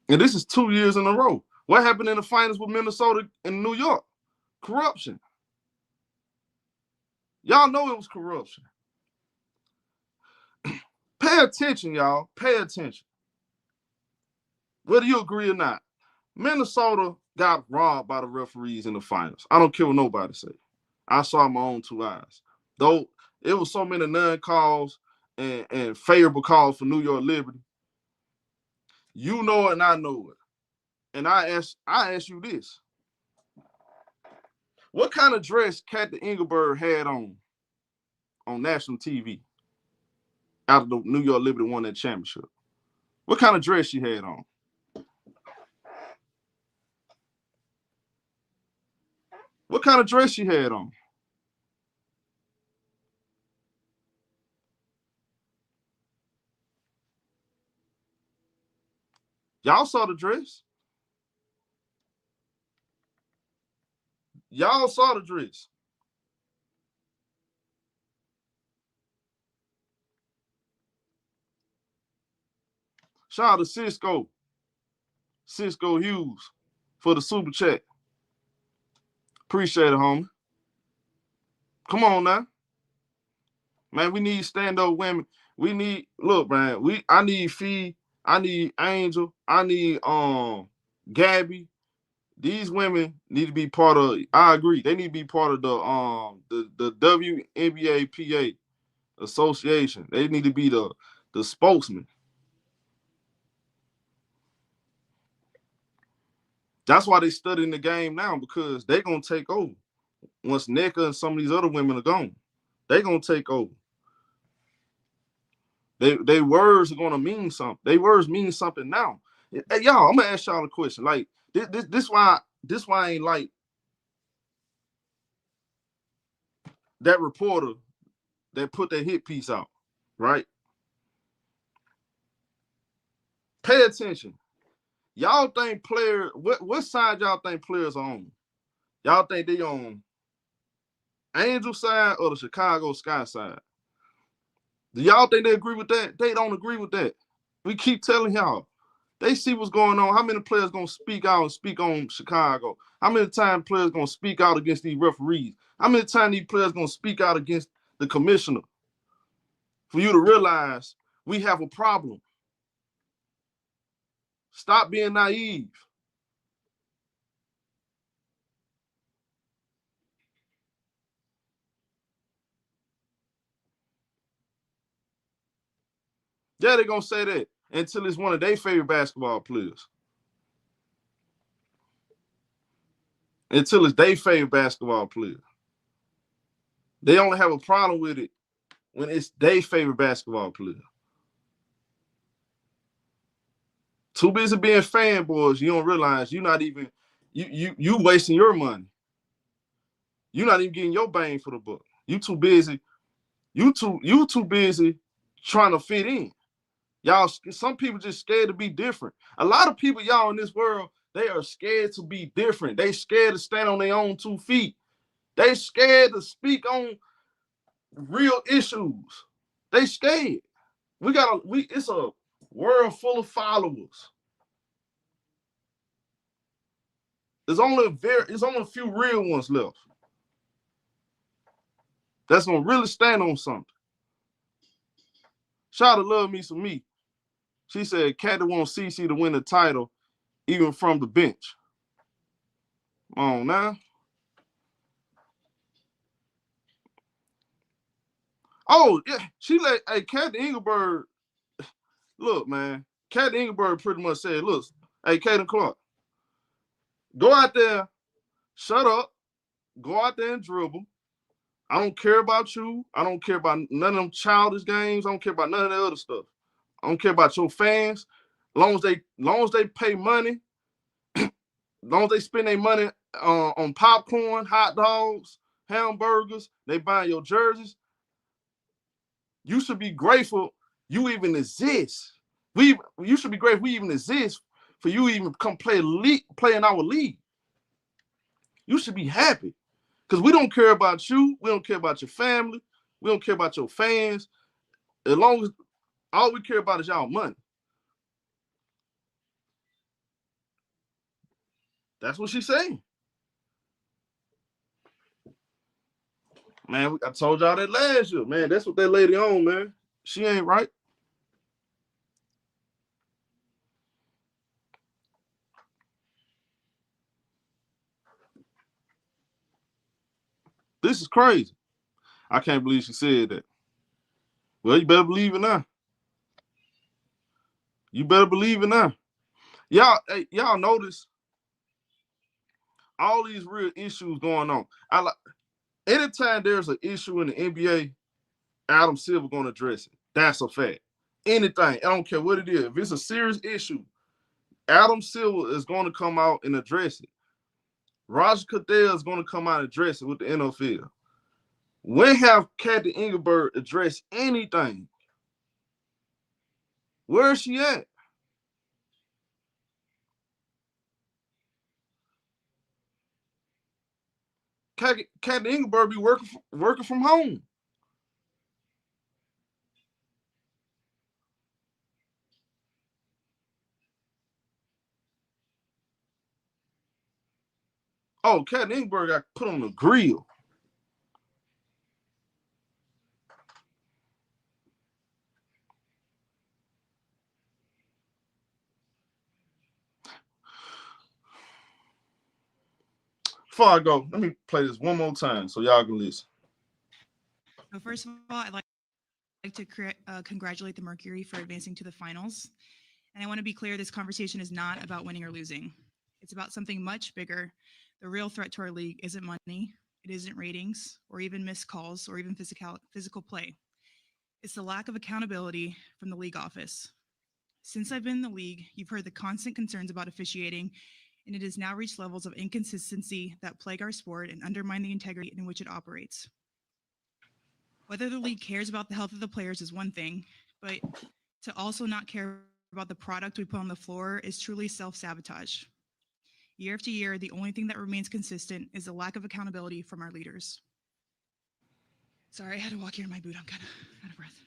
Speaker 1: And this is 2 years in a row. What happened in the finals with Minnesota and New York? Corruption. Y'all know it was corruption. Pay attention, y'all. Pay attention. Whether you agree or not, Minnesota got robbed by the referees in the finals. I don't care what nobody say. I saw my own 2 eyes. Though it was so many non-calls and favorable calls for New York Liberty. You know it and I know it. And I ask you this. What kind of dress Cathy Engelbert had on national TV after the New York Liberty won that championship? What kind of dress she had on? What kind of dress she had on? Y'all saw the dress. Y'all saw the dress. Shout out to Cisco Hughes for the super chat. Appreciate it, homie. Come on now. Man, we need stand-up women. We need, look, man, I need Fee, I need Angel, I need Gabby. These women need to be part of, I agree, they need to be part of the WNBA PA association. They need to be the spokesman. That's why they studying the game now, because they're gonna take over. Once Nneka and some of these other women are gone, they're gonna take over. They words are gonna mean something. They words mean something now. Hey, y'all, I'm gonna ask y'all a question. Like this why I ain't like that reporter that put that hit piece out, right? Pay attention. Y'all think players, what side y'all think players are on? Y'all think they on Angel side or the Chicago Sky side? Do y'all think they agree with that? They don't agree with that. We keep telling y'all. They see what's going on. How many players gonna speak out and speak on Chicago? How many times players gonna speak out against these referees? How many times these players gonna speak out against the commissioner? For you to realize we have a problem. Stop being naive. Yeah, they're gonna say that until it's one of their favorite basketball players. Until it's their favorite basketball player. They only have a problem with it when it's their favorite basketball player. Too busy being fanboys, you don't realize you're not even you wasting your money. You're not even getting your bang for the buck. You too busy. You too busy trying to fit in. Y'all, some people just scared to be different. A lot of people, y'all, in this world, They are scared to be different. They scared to stand on their own 2 feet. They scared to speak on real issues. They scared. It's a world full of followers. There's only a few real ones left. That's gonna really stand on something. Shout out to Love Me Some Me. She said Cathy wants CC to win the title, even from the bench. Come on now. Oh, yeah. Cathy Engelbert, look, man. Cathy Engelbert pretty much said, look, hey, Kaden Clark, go out there, shut up, go out there and dribble. I don't care about you. I don't care about none of them childish games. I don't care about none of that other stuff. I don't care about your fans. Long as they pay money, long as they spend their money on popcorn, hot dogs, hamburgers, they buying your jerseys. You should be grateful you even exist. You should be grateful we even exist for you even come play in our league. You should be happy because we don't care about you. We don't care about your family. We don't care about your fans. As long as all we care about is y'all money. That's what she's saying. Man, I told y'all that last year. Man, that's what that lady on, man. She ain't right. This is crazy. I can't believe she said that. Well, you better believe it now. You better believe it now. Y'all notice all these real issues going on. Anytime there's an issue in the NBA, Adam Silver gonna address it. That's a fact. Anything, I don't care what it is. If it's a serious issue, Adam Silver is gonna come out and address it. Roger Goodell is gonna come out and address it with the NFL. When have Cathy Engelbert addressed anything? Where is she at? Cathy Engelbert be working from home. Oh, Cathy Engelbert got put on the grill. Before I go, let me play this one more time so y'all can listen.
Speaker 2: So first of all, I'd like to congratulate the Mercury for advancing to the finals. And I want to be clear, this conversation is not about winning or losing. It's about something much bigger. The real threat to our league isn't money, it isn't ratings, or even missed calls, or even physical play. It's the lack of accountability from the league office. Since I've been in the league, you've heard the constant concerns about officiating, and it has now reached levels of inconsistency that plague our sport and undermine the integrity in which it operates. Whether the league cares about the health of the players is one thing, but to also not care about the product we put on the floor is truly self-sabotage. Year after year, the only thing that remains consistent is the lack of accountability from our leaders. Sorry, I had to walk here in my boot. I'm kind of out of breath.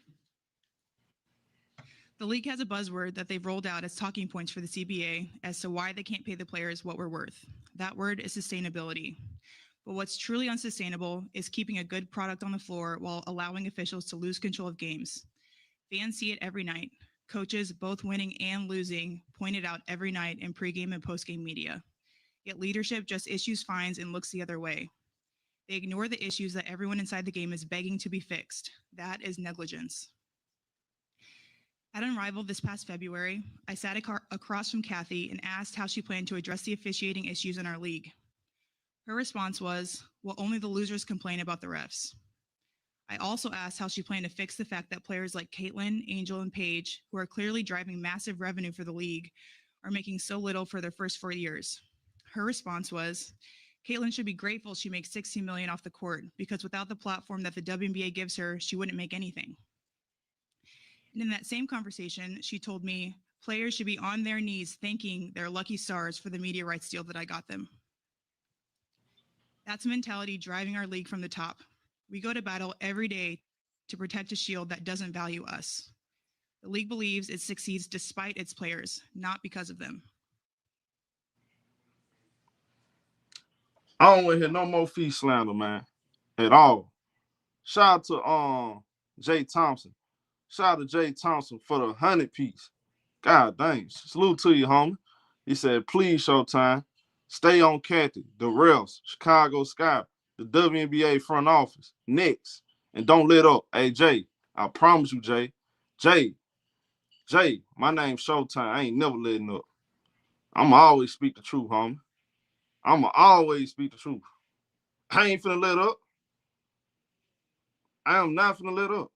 Speaker 2: The league has a buzzword that they've rolled out as talking points for the CBA as to why they can't pay the players what we're worth. That word is sustainability. But what's truly unsustainable is keeping a good product on the floor while allowing officials to lose control of games. Fans see it every night. Coaches, both winning and losing, point it out every night in pregame and postgame media. Yet leadership just issues fines and looks the other way. They ignore the issues that everyone inside the game is begging to be fixed. That is negligence. At Unrivaled this past February, I sat across from Cathy and asked how she planned to address the officiating issues in our league. Her response was, well, only the losers complain about the refs. I also asked how she planned to fix the fact that players like Caitlin, Angel, and Paige, who are clearly driving massive revenue for the league, are making so little for their first 4 years. Her response was, Caitlin should be grateful she makes $16 million off the court because without the platform that the WNBA gives her, she wouldn't make anything. And in that same conversation, she told me, Players should be on their knees thanking their lucky stars for the media rights deal that I got them. That's a mentality driving our league from the top. We go to battle every day to protect a shield that doesn't value us. The league believes it succeeds despite its players, not because of them.
Speaker 1: I don't want to hear no more fee slander, man, at all. Shout out to Jay Thompson. Shout out to Jay Thompson for the 100 piece. God dang. Salute to you, homie. He said, please, Showtime, stay on Cathy, the refs, Chicago Sky, the WNBA front office, Knicks, and don't let up. Hey, Jay, I promise you, Jay. Jay, my name's Showtime. I ain't never letting up. I'ma always speak the truth, homie. I'ma always speak the truth. I ain't finna let up. I am not finna let up.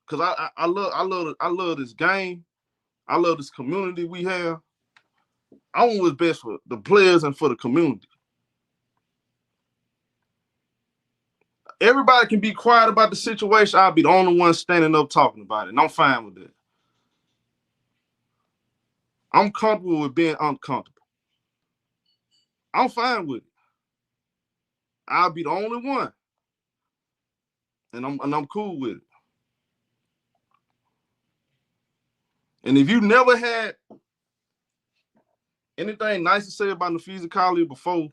Speaker 1: Cause I love this game. I love this community we have. I want what's best for the players and for the community. Everybody can be quiet about the situation. I'll be the only one standing up talking about it. And I'm fine with that. I'm comfortable with being uncomfortable. I'm fine with it. I'll be the only one. And I'm cool with it. And if you never had anything nice to say about Napheesa Collier before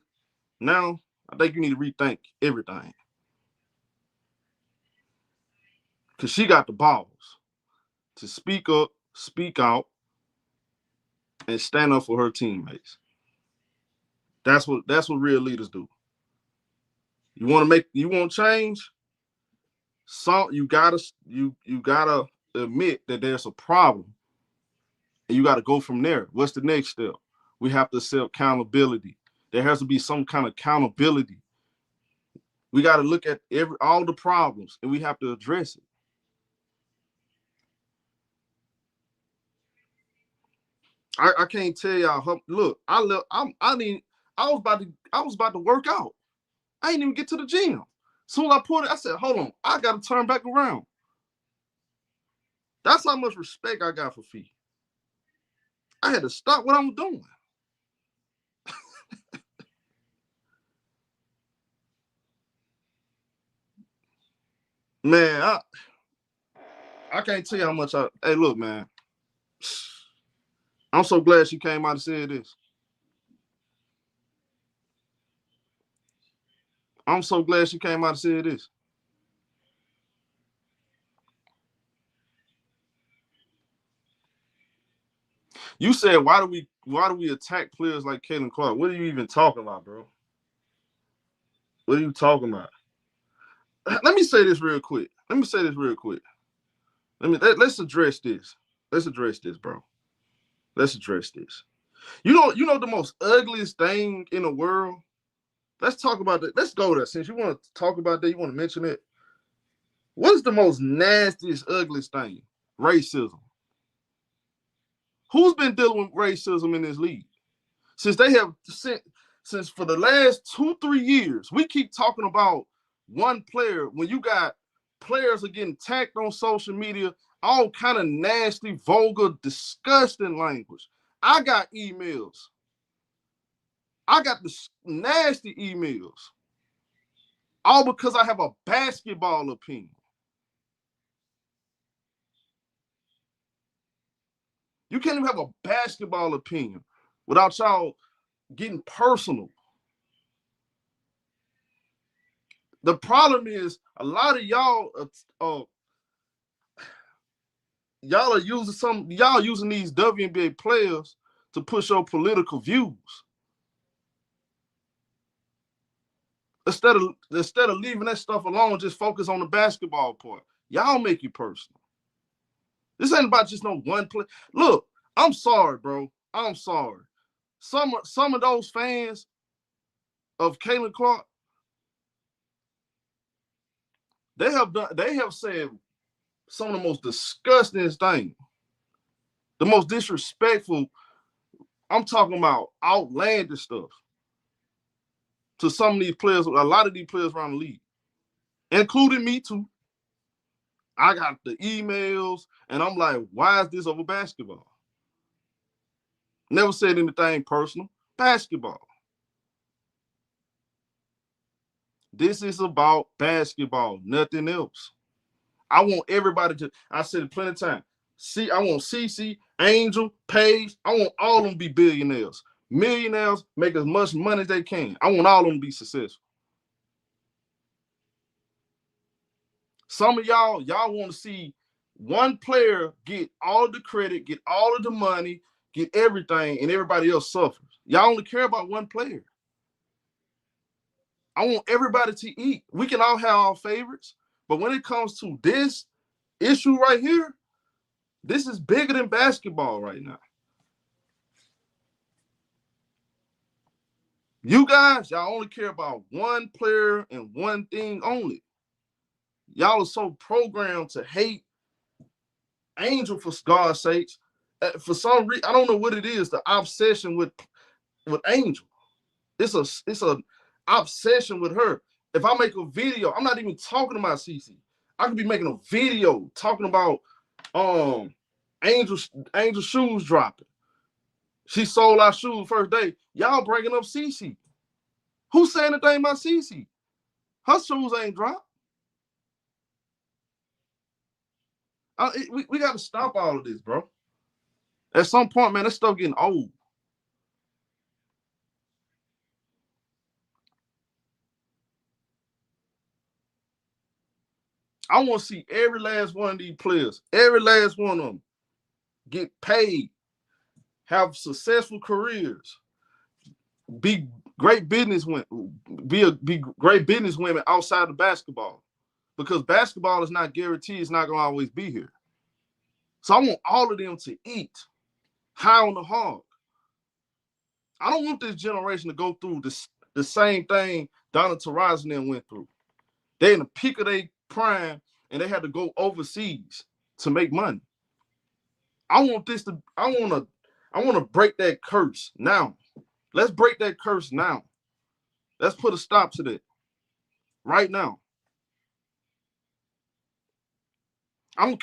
Speaker 1: now, I think you need to rethink everything. Because she got the balls to speak up, speak out, and stand up for her teammates. That's what real leaders do. You want change? You gotta admit that there's a problem. And you gotta go from there. What's the next step? We have to accept accountability. There has to be some kind of accountability. We got to look at all the problems and we have to address it. I can't tell y'all. Look, I was about to work out. I didn't even get to the gym. Soon as I pulled it, I said, hold on, I got to turn back around. That's how much respect I got for Fee. I had to stop what I'm doing. Man, I can't tell you how much hey, look, man. I'm so glad she came out and said this. I'm so glad she came out and said this. You said, why do we attack players like Caitlin Clark? What are you even talking about, bro? What are you talking about? Let me say this real quick. Let's address this. Let's address this, bro. Let's address this. You know the most ugliest thing in the world? Let's talk about that. Let's go there. Since you want to talk about that, you want to mention it. What is the most nastiest, ugliest thing? Racism. Who's been dealing with racism in this league? Since for the last 2-3 years, we keep talking about one player. When you got players are getting attacked on social media, all kind of nasty, vulgar, disgusting language. I got emails. I got the nasty emails. All because I have a basketball opinion. You can't even have a basketball opinion without y'all getting personal. The problem is a lot of y'all are using these WNBA players to push your political views. Instead of leaving that stuff alone, just focus on the basketball part. Y'all make it personal. This ain't about just no one play. Look, I'm sorry, bro. I'm sorry. Some of those fans of Caitlin Clark, they have said some of the most disgusting things, the most disrespectful. I'm talking about outlandish stuff to some of these players, a lot of these players around the league, including me too. I got the emails, and I'm like, why is this over basketball? Never said anything personal. Basketball. This is about basketball, nothing else. I want everybody to, I said it plenty of times. See, I want CC, Angel, Paige. I want all of them to be billionaires. Millionaires make as much money as they can. I want all of them to be successful. Some of y'all want to see one player get all of the credit, get all of the money, get everything, and everybody else suffers. Y'all only care about one player. I want everybody to eat. We can all have our favorites, but when it comes to this issue right here, this is bigger than basketball right now. You guys, y'all only care about one player and one thing only. Y'all are so programmed to hate Angel, for God's sakes. For some reason, I don't know what it is, the obsession with Angel. It's a obsession with her. If I make a video, I'm not even talking about CC. I could be making a video talking about Angel shoes dropping. She sold our shoes first day. Y'all bringing up CC. Who's saying anything about CC? Her shoes ain't dropped. We got to stop all of this, bro. At some point, man, that stuff getting old. I want to see every last one of these players, every last one of them, get paid, have successful careers, be great businesswomen, be great businesswomen outside of basketball, because basketball is not guaranteed; it's not going to always be here. So I want all of them to eat high on the hog. I don't want this generation to go through the same thing Donna Taurasi and them went through. They're in the peak of their prime, and they had to go overseas to make money. I want to break that curse now. Let's break that curse now. Let's put a stop to that right now. I'm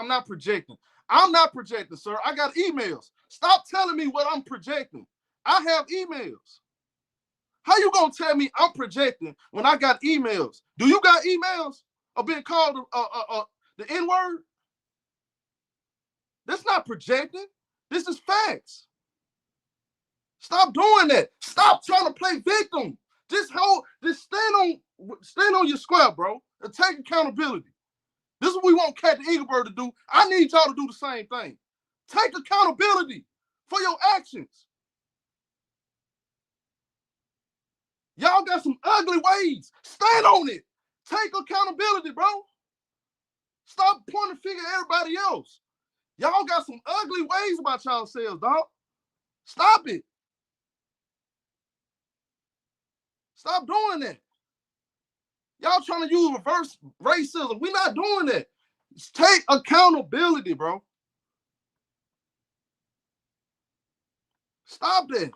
Speaker 1: not projecting. I'm not projecting, sir. I got emails. Stop telling me what I'm projecting. I have emails. How you gonna tell me I'm projecting when I got emails? Do you got emails of being called the N-word? That's not projecting. This is facts. Stop doing that. Stop trying to play victim. Just stand on your square, bro, and take accountability. This is what we want Cathy Engelbert to do. I need y'all to do the same thing. Take accountability for your actions. Y'all got some ugly ways. Stand on it. Take accountability, bro. Stop pointing the finger at everybody else. Y'all got some ugly ways about yourselves, dog. Stop it. Stop doing that. Y'all trying to use reverse racism. We're not doing that. Take accountability, bro. Stop that.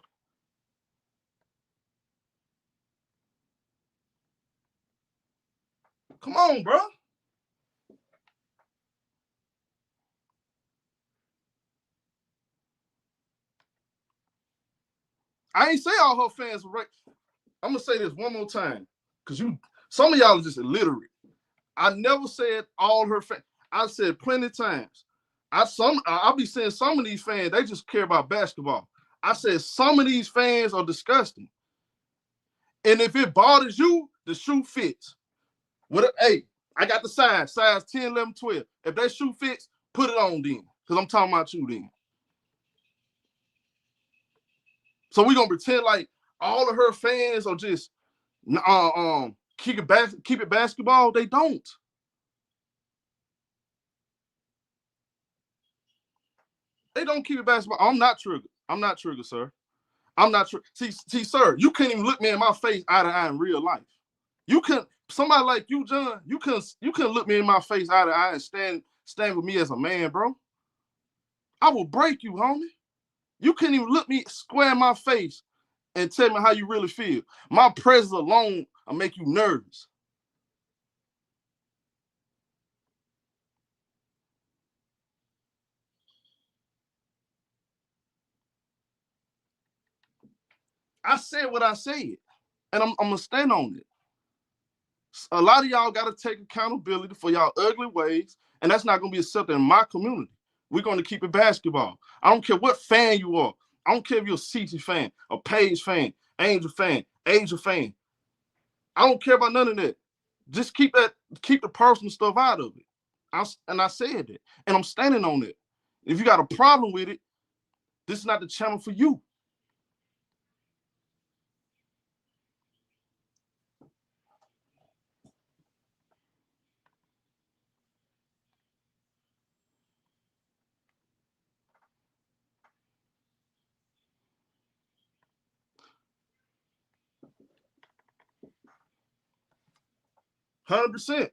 Speaker 1: Come on, bro. I ain't say all her fans were right. I'm gonna say this one more time, because some of y'all are just illiterate. I never said all her fans. I said plenty of times. I'll be saying some of these fans, they just care about basketball. I said some of these fans are disgusting. And if it bothers you, the shoe fits. Hey, I got the size 10, 11, 12. If that shoe fits, put it on then. Because I'm talking about you then. So we're gonna pretend like all of her fans are just keep it basketball. They don't. They don't keep it basketball. I'm not triggered, sir. I'm not triggered. See, sir, you can't even look me in my face eye to eye in real life. You can somebody like you, John. You can look me in my face eye to eye and stand with me as a man, bro. I will break you, homie. You can't even look me square in my face and tell me how you really feel. My presence alone will make you nervous. I said what I said, and I'm gonna stand on it. A lot of y'all got to take accountability for y'all ugly ways, and that's not gonna be accepted in my community. We're gonna keep it basketball. I don't care what fan you are. I don't care if you're a CT fan, a Page fan, Angel fan, Angel fan. I don't care about none of that. Just keep the personal stuff out of it. I said it, and I'm standing on it. If you got a problem with it, this is not the channel for you. %100.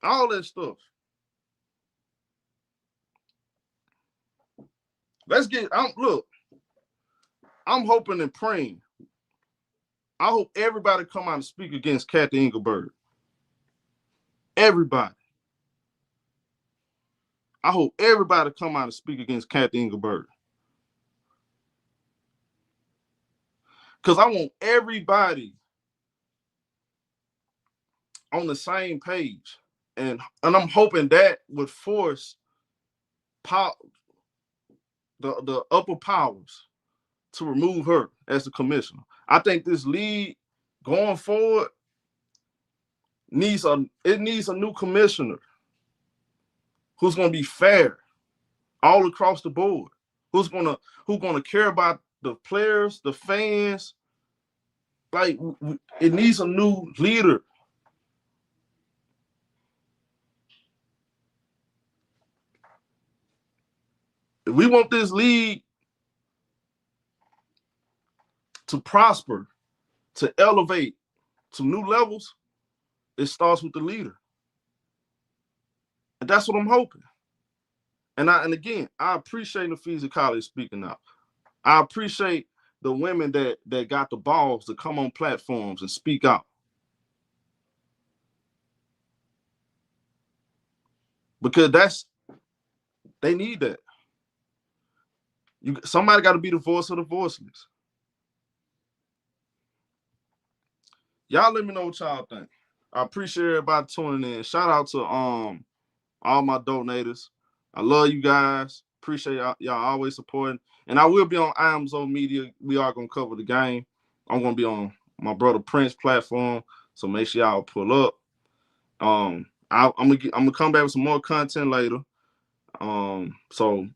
Speaker 1: All that stuff. Let's get. Look. I'm hoping and praying. I hope everybody come out and speak against Cathy Engelbert. Everybody. I hope everybody come out and speak against Cathy Engelbert. Because I want everybody on the same page. And I'm hoping that would force the upper powers to remove her as the commissioner. I think this league going forward needs a new commissioner who's going to be fair all across the board. Who's gonna care about the players, the fans? Like, it needs a new leader. If we want this league to prosper, to elevate to new levels, it starts with the leader. And that's what I'm hoping. And again, I appreciate Napheesa Collier speaking out. I appreciate the women that got the balls to come on platforms and speak out. Because they need that. Somebody got to be the voice of the voiceless. Y'all let me know what y'all think. I appreciate everybody tuning in. Shout out to all my donators. I love you guys. Appreciate y'all always supporting. And I will be on IMZO Media. We are gonna cover the game. I'm gonna be on my brother Prince platform. So make sure y'all pull up. I'm gonna come back with some more content later. So